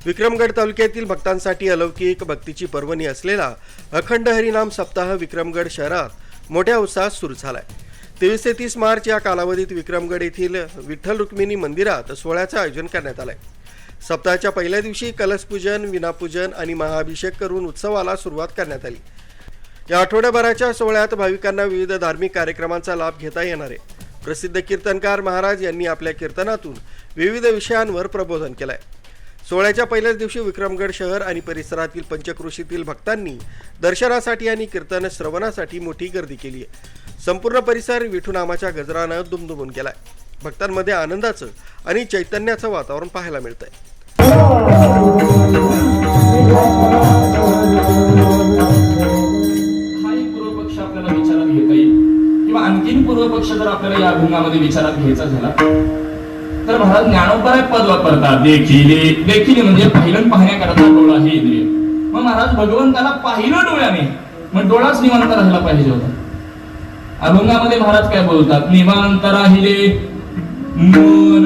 विक्रमगड तालुक्यातील भक्तांसाठी अलौकिक भक्तीची पर्वणी असलेला अखंड हरिनाम सप्ताह विक्रमगड शहरात मोठ्या उत्साहात सुरू झालाय। 23 ते 30 मार्च या कालावधीत विक्रमगड येथील विठ्ठल रुक्मिणी मंदिरात सोहळ्याचं आयोजन करण्यात आलंय। सप्ताहाच्या पहिल्या दिवशी कलशपूजन, विनापूजन आणि महाअभिषेक करून उत्सवाला सुरुवात करण्यात आली। या आठवड्याभराच्या सोहळ्यात भाविकांना विविध धार्मिक कार्यक्रमांचा लाभ घेता येणार आहे। प्रसिद्ध कीर्तनकार महाराज यांनी आपल्या कीर्तनातून विविध विषयांवर प्रबोधन केलंय। सोहळ्याच्या पहिल्याच दिवशी विक्रमगड शहर आणि परिसरातील पंचक्रोशीतील भक्तांनी दर्शनासाठी आणि कीर्तन श्रवणासाठी मोठी गर्दी केली आहे। संपूर्ण परिसर विठुनामाच्या गजरानं दुमदुमून गेलाय। भक्तांमध्ये आनंदाचं आणि चैतन्याचं वातावरण पाहायला मिळतंय। हा एक पूर्वपक्ष आपल्याला विचारात घेता येईल किंवा आणखीन पूर्वपक्ष जर आपल्याला या अभंगामध्ये विचारात घ्यायचा झाला तर महाराज ज्ञानोपराय पद वापरतात। देखिले म्हणजे पाहिलं पाहण्याकरता डोळा हे इंद्रिय। मग महाराज भगवंताला पाहिलं डोळ्याने, मग डोळाच निवांत राहिला पाहिजे होता। अभंगामध्ये महाराज काय बोलतात? निवांत राहिले मन।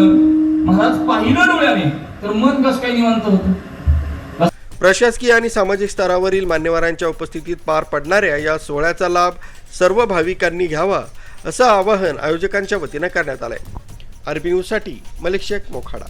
महाराज पाहिलं डोळ्याने तर मन कसं काय निवांत होतं? प्रशासकीय आणि सामाजिक स्तरावरील मान्यवरांच्या उपस्थितीत पार पडणाऱ्या या सोहळ्याचा लाभ सर्व भाविकांनी घ्यावा असं आवाहन आयोजकांच्या वतीनं करण्यात आलंय। आरबी न्यूजसाठी मलिक शेख, मोखाडा।